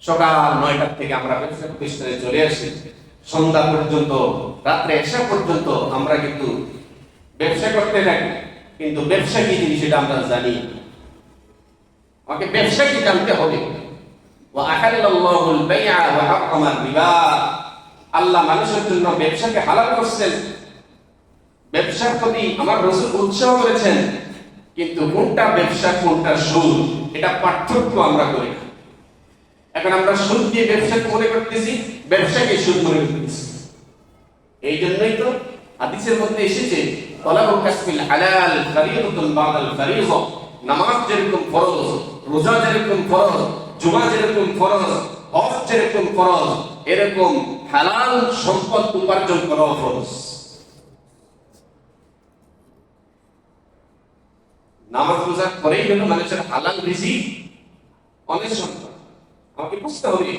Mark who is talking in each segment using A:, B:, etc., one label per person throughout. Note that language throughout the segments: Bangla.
A: সকাল 9টা থেকে আমরা ব্যবসা প্রতিষ্ঠানে চলে আসি, সন্ধ্যা পর্যন্ত, রাত্রে এসা পর্যন্ত আমরা কিন্তু ব্যবসা করতে থাকি। কিন্তু ব্যবসা কি জিনিস সেটা আমরা জানি। আমাকে ব্যবসা কি জানতে হবে। আল্লাহ মানুষের জন্য ব্যবসাকে হালাল করছেন, ব্যবসার প্রতি আমার রাসূল উৎসাহ করেছেন। কিন্তু কোনটা ব্যবসা কোনটা সুদ, এটা পার্থক্য আমরা করি না। এখন আমরা সুদ দিয়ে ব্যবসাকে মনে করতেছি, ব্যবসাকে সুদ মনে করতেছি। এই জন্যই তো হাদিসের মধ্যে এসেছে তলাবুল কাসবিল হালাল ফরিয়দাতুন বাদাল ফরিয়দা। নামাজ যেরকম ফরজ, রোজা যেরকম ফরজ, জুমা যেরকম ফরজ, হজ যেরকম ফরজ, এরকম হালাল সম্পদ উপার্জন করা ফরজ। নামাজ রোজা করেই হলো মানুষের হালাল রিজিক অন্বেষণ করা। আমাকে বুঝতে হবে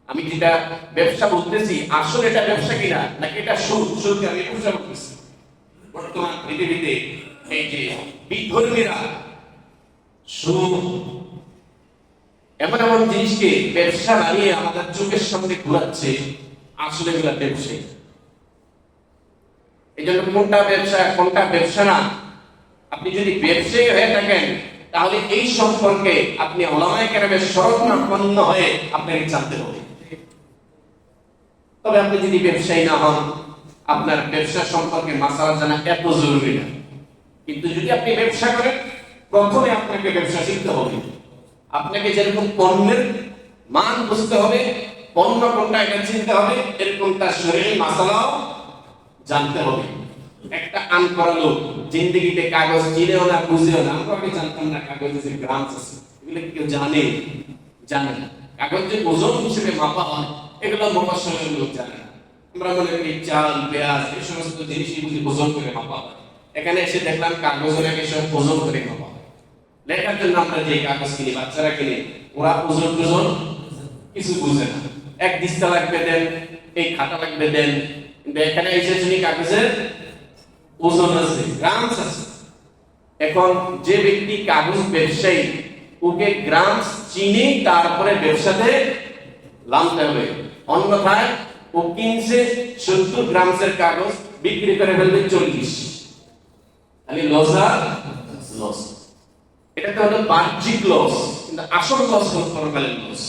A: আমি যেটা ব্যবসা বলতেছি আসলে এটা ব্যবসা কিনা, নাকি এটা সুদ। সুদ আমি ব্যবসা বলতেছি। বর্তমান পৃথিবীতে এই যে বিধর্মীরা সুদ এমন এমন জিনিসকে ব্যবসা বানিয়ে আমাদের চোখের সামনে ঘুরাচ্ছে, আসলে এগুলা ব্যবসায়ী। এই জন্য কোনটা ব্যবসা কোনটা ব্যবসা না, আপনি যদি ব্যবসায়ী হয়ে থাকেন তাহলে এই সম্পর্কে আপনি উলামায়ে কেরামের শরণাপন্ন হয়ে আপনাকে জানতে হবে। তবে আপনি যদি ব্যবসায়ী না হন, আপনার ব্যবসা সম্পর্কে মাসালা জানা এত জরুরি না। কিন্তু যদি আপনি ব্যবসা করেন, প্রথমে আপনাকে ব্যবসা শিখতে হবে। আপনাকে যেরকম পণ্যের মান বুঝতে হবে, পণ্য কোনটা এটা চিনতে হবে, এরকম তার শরীরে মাসালাও জানতে হবে। একটা আনকরা লোক জিন্দেগিতে কাগজ চিনেও না বুঝেও না। আমরা আগে জানতাম না কাগজে যে গ্রামস আছে, এগুলো কেউ জানে না। কাগজ যে ওজন হিসেবে মাপা হয়, এগুলো মফাসসিরের লোক জানে না। আমরা মনে করি চাল, পেঁয়াজ এই সমস্ত জিনিসই বুঝি ওজন করে মাপা হয়। এখানে এসে দেখলাম কাগজ নাকি সব ওজন করে মাপা হয়। লেখার জন্য আমরা যে কাগজ কিনি, বাচ্চারা কিনে, ওরা ওজন কিছু বুঝে না। এক দিস্তা লাগবে দেন, এই খাতা লাগবে দেন, কিন্তু এখানে এসে শুনি কাগজের ওজন আছে, গ্রামস আছে। এখন যে ব্যক্তি কাগজ ব্যবসায়ী, ওকে গ্রামস চিনি তারপরে ব্যবসাতে নামতে হবে। অন্যথায় ও কিনছে 70 গ্রামসের কাগজ, বিক্রি করে ফেলবে 40। খালি লস। এটা তো হলো বাহ্যিক লস, কিন্তু আসল লস হলো পরকালের লস।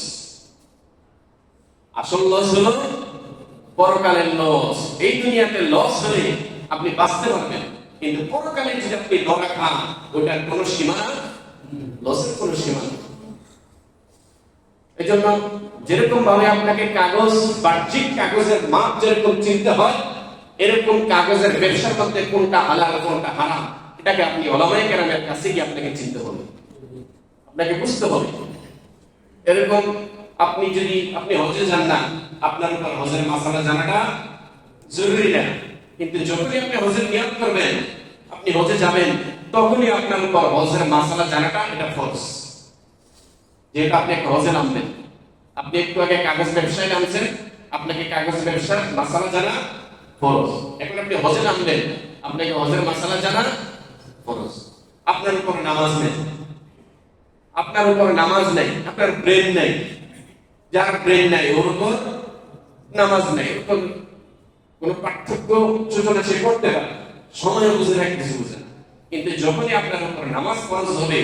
A: আসল লস হলো পরকালের লস। এই দুনিয়াতে লস হলে আপনি বাঁচতে পারবেন, কিন্তু পরকালে যদি আপনি ধরা খান, ওটার কোনো সীমা, লসের কোনো সীমা নেই। এই জন্য যেরকম ভাবে আপনাকে কাগজ, বাহ্যিক কাগজের মাপ যেরকম চিনতে হয়, এরকম কাগজের ব্যবসার মধ্যে কোনটা হালাল কোনটা হারাম, এটাকে আপনি উলামায়ে কেরামের কাছে গিয়ে আপনাকে চিনতে হবে, আপনাকে বুঝতে হবে। এরকম আপনি হজে যান না, আপনার উপর হজের মাসালা জানাটা জরুরি না। কিন্তু যখনই আপনি হজের নিয়ত করবেন, আপনি হজে যাবেন, তখনই আপনার উপর হজের মাসালা জানাটা এটা ফরজ। যেহেতু আপনি একটা হজে নামবেন, আপনি একটু আগে কাগজ ব্যবসায় নামছেন, আপনাকে কাগজ ব্যবসার মাসালা জানা ফরজ। এখন আপনি হজে নামবেন, আপনাকে হজের মাসালা জানা ফরজ। আপনার উপর নামাজ নেই, আপনার ব্রেন নেই। যার ব্রেন নাই ওর উপর নামাজ নেই, ওর কোন পার্থক্য সূচনা সে করতে পারে, সময় বুঝে না, কিছু বুঝে না। কিন্তু যখনই আপনার উপর নামাজ ফরজ হবে,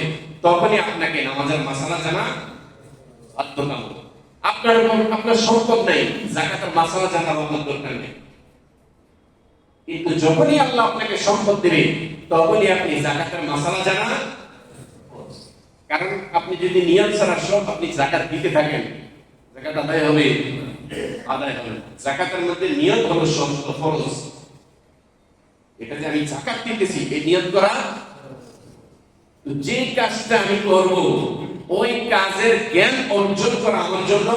A: তখনই আপনাকে নামাজের মাসালা জানা বাধ্যতামূলক। আপনার সম্পদ নেই, যাকাতের মাসালা জানার আপনার দরকার নেই। কিন্তু যখনই আল্লাহ আপনাকে সম্পদ দেবে, তখনই আপনি যাকাতের মাসালা জানা। কারণ আপনি যদি নিয়ত ছাড়া সব আপনি যাকাত দিতে থাকেন, যাকাত আদায় হবে। যাকাতের মধ্যে নিয়ত হলো ফরজ। এটা যে আমি যাকাত দিতেছি, এই নিয়ত করা, যে কাজটা আমি করব ওই কাজের জ্ঞান অর্জন করা আমার জন্য